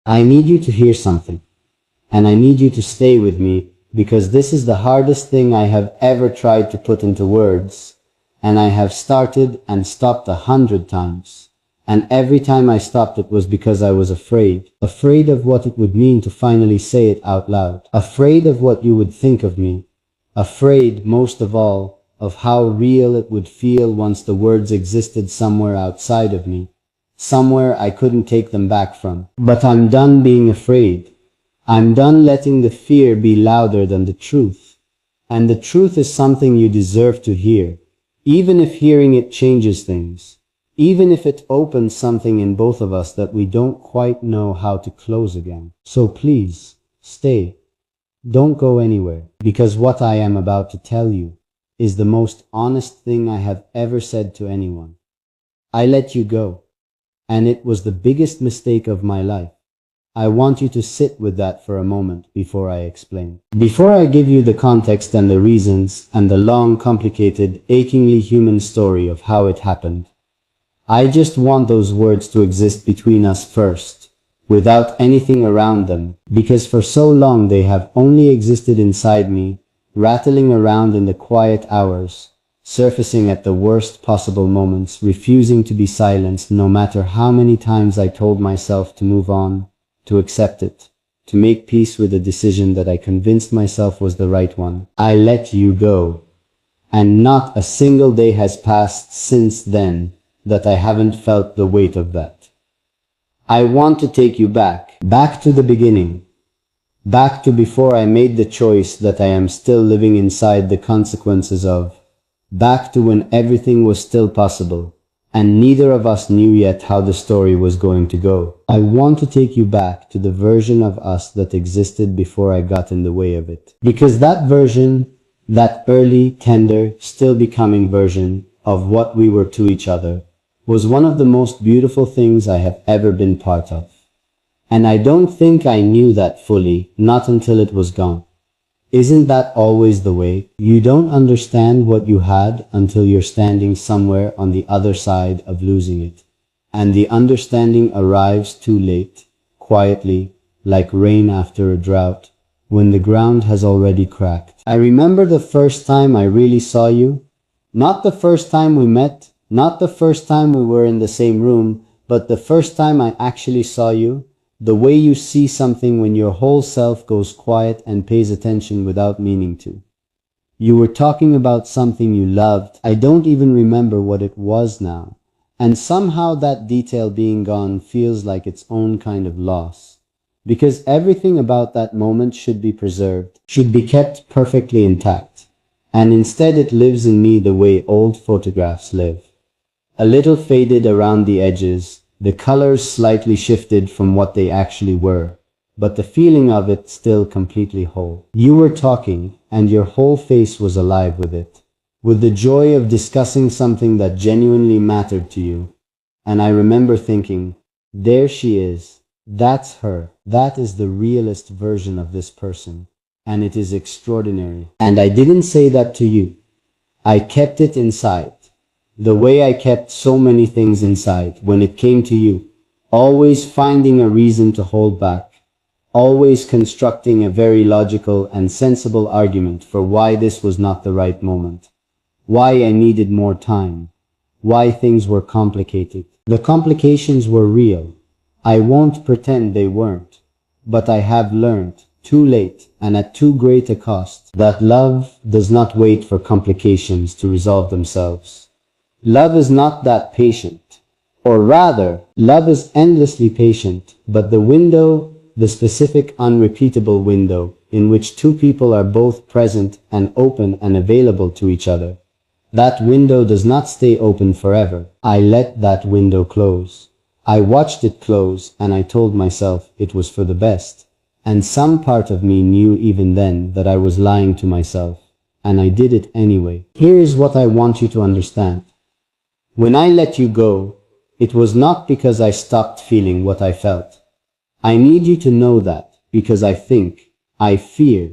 I need you to hear something, and I need you to stay with me because this is the hardest thing I have ever tried to put into words, and I have started and stopped 100 times. And every time I stopped it was because I was afraid. Afraid of what it would mean to finally say it out loud. Afraid of what you would think of me. Afraid, most of all, of how real it would feel once the words existed somewhere outside of me. Somewhere I couldn't take them back from. But I'm done being afraid. I'm done letting the fear be louder than the truth. And the truth is something you deserve to hear, even if hearing it changes things. Even if it opens something in both of us that we don't quite know how to close again. So please, stay. Don't go anywhere, because what I am about to tell you is the most honest thing I have ever said to anyone. I let you go, and it was the biggest mistake of my life. I want you to sit with that for a moment before I explain. Before I give you the context and the reasons and the long, complicated, achingly human story of how it happened, I just want those words to exist between us first, without anything around them, because for so long they have only existed inside me, rattling around in the quiet hours, surfacing at the worst possible moments, refusing to be silenced no matter how many times I told myself to move on, to accept it, to make peace with a decision that I convinced myself was the right one. I let you go, and not a single day has passed since then that I haven't felt the weight of that. I want to take you back to the beginning, back to before I made the choice that I am still living inside the consequences of, back to when everything was still possible, and neither of us knew yet how the story was going to go. I want to take you back to the version of us that existed before I got in the way of it. Because that version, that early, tender, still becoming version of what we were to each other, was one of the most beautiful things I have ever been part of. And I don't think I knew that fully, not until it was gone. Isn't that always the way? You don't understand what you had until you're standing somewhere on the other side of losing it. And the understanding arrives too late, quietly, like rain after a drought, when the ground has already cracked. I remember the first time I really saw you. Not the first time we met, not the first time we were in the same room, but the first time I actually saw you, the way you see something when your whole self goes quiet and pays attention without meaning to. You were talking about something you loved. I don't even remember what it was now. And somehow that detail being gone feels like its own kind of loss. Because everything about that moment should be preserved, should be kept perfectly intact. And instead it lives in me the way old photographs live. A little faded around the edges, the colors slightly shifted from what they actually were, but the feeling of it still completely whole. You were talking, and your whole face was alive with it, with the joy of discussing something that genuinely mattered to you. And I remember thinking, there she is. That's her. That is the realist version of this person. And it is extraordinary. And I didn't say that to you. I kept it inside. The way I kept so many things inside when it came to you, always finding a reason to hold back, always constructing a very logical and sensible argument for why this was not the right moment, why I needed more time, why things were complicated. The complications were real. I won't pretend they weren't, but I have learned, too late and at too great a cost, that love does not wait for complications to resolve themselves. Love is not that patient, or rather, love is endlessly patient, but the window, the specific unrepeatable window, in which two people are both present and open and available to each other, that window does not stay open forever. I let that window close. I watched it close and I told myself it was for the best. And some part of me knew even then that I was lying to myself, and I did it anyway. Here is what I want you to understand. When I let you go, it was not because I stopped feeling what I felt. I need you to know that, because I fear,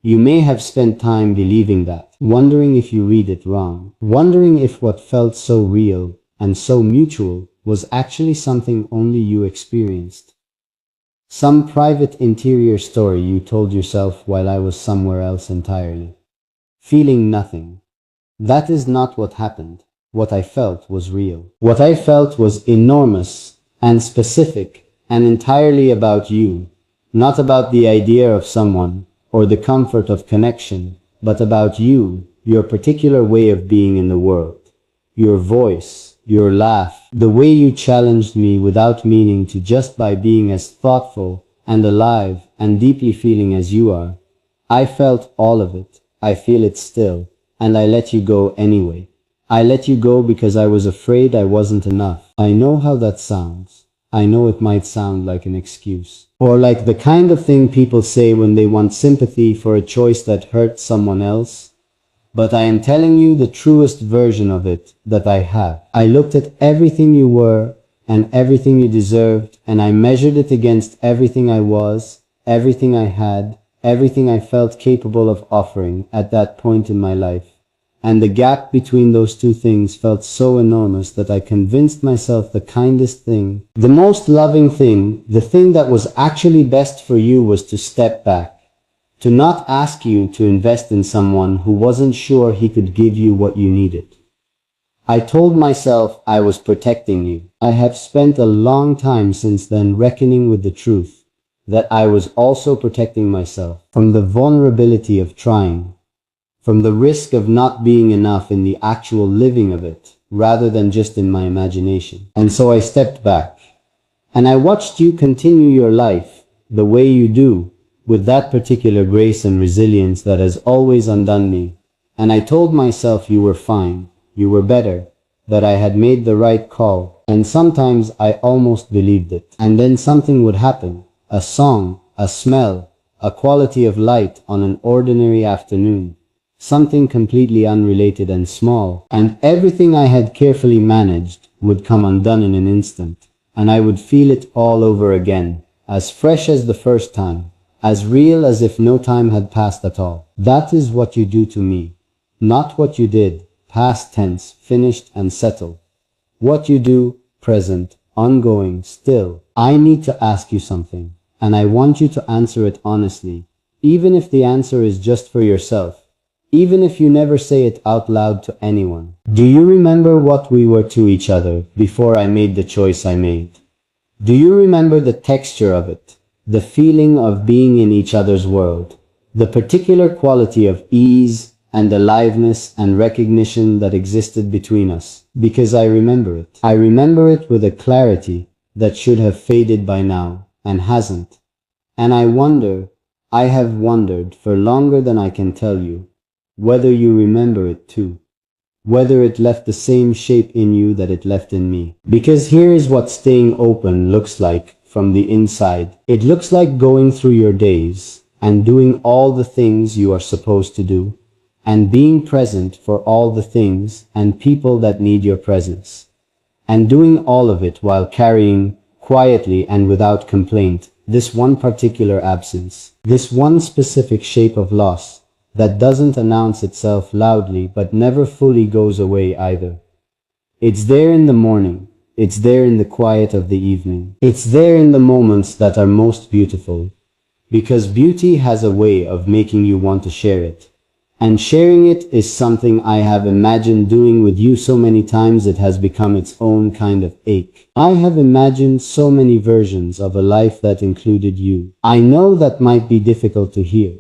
you may have spent time believing that, wondering if you read it wrong, wondering if what felt so real and so mutual was actually something only you experienced. Some private interior story you told yourself while I was somewhere else entirely. Feeling nothing. That is not what happened. What I felt was real. What I felt was enormous and specific and entirely about you. Not about the idea of someone or the comfort of connection, but about you, your particular way of being in the world. Your voice, your laugh, the way you challenged me without meaning to, just by being as thoughtful and alive and deeply feeling as you are. I felt all of it. I feel it still. And I let you go anyway. I let you go because I was afraid I wasn't enough. I know how that sounds. I know it might sound like an excuse, or like the kind of thing people say when they want sympathy for a choice that hurt someone else. But I am telling you the truest version of it that I have. I looked at everything you were and everything you deserved, and I measured it against everything I was, everything I had, everything I felt capable of offering at that point in my life. And the gap between those two things felt so enormous that I convinced myself the kindest thing, the most loving thing, the thing that was actually best for you was to step back, to not ask you to invest in someone who wasn't sure he could give you what you needed. I told myself I was protecting you. I have spent a long time since then reckoning with the truth that I was also protecting myself from the vulnerability of trying, from the risk of not being enough in the actual living of it, rather than just in my imagination. And so I stepped back, and I watched you continue your life the way you do, with that particular grace and resilience that has always undone me. And I told myself you were fine, you were better, that I had made the right call, and sometimes I almost believed it. And then something would happen, a song, a smell, a quality of light on an ordinary afternoon. Something completely unrelated and small, and everything I had carefully managed would come undone in an instant, and I would feel it all over again, as fresh as the first time, as real as if no time had passed at all. That is what you do to me, not what you did, past tense, finished and settled. What you do, present, ongoing, still. I need to ask you something, and I want you to answer it honestly, even if the answer is just for yourself. Even if you never say it out loud to anyone. Do you remember what we were to each other before I made the choice I made? Do you remember the texture of it, the feeling of being in each other's world, the particular quality of ease and aliveness and recognition that existed between us? Because I remember it. I remember it with a clarity that should have faded by now, and hasn't. And I have wondered for longer than I can tell you, whether you remember it too, whether it left the same shape in you that it left in me. Because here is what staying open looks like from the inside. It looks like going through your days and doing all the things you are supposed to do, and being present for all the things and people that need your presence, and doing all of it while carrying, quietly and without complaint, this one particular absence, this one specific shape of loss, that doesn't announce itself loudly but never fully goes away either. It's there in the morning, it's there in the quiet of the evening, it's there in the moments that are most beautiful, because beauty has a way of making you want to share it. And sharing it is something I have imagined doing with you so many times it has become its own kind of ache. I have imagined so many versions of a life that included you. I know that might be difficult to hear.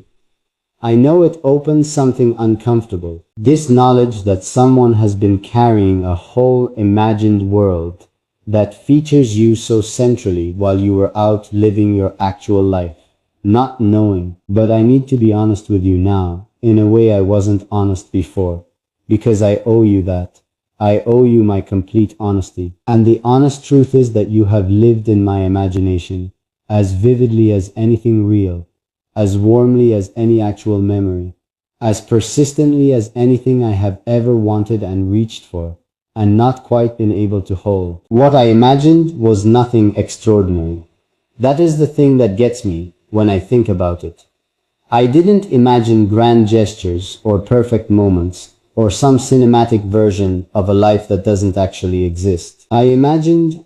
I know it opens something uncomfortable. This knowledge that someone has been carrying a whole imagined world that features you so centrally while you were out living your actual life. Not knowing, but I need to be honest with you now, in a way I wasn't honest before, because I owe you that. I owe you my complete honesty. And the honest truth is that you have lived in my imagination as vividly as anything real, as warmly as any actual memory, as persistently as anything I have ever wanted and reached for, and not quite been able to hold. What I imagined was nothing extraordinary. That is the thing that gets me when I think about it. I didn't imagine grand gestures or perfect moments, or some cinematic version of a life that doesn't actually exist. I imagined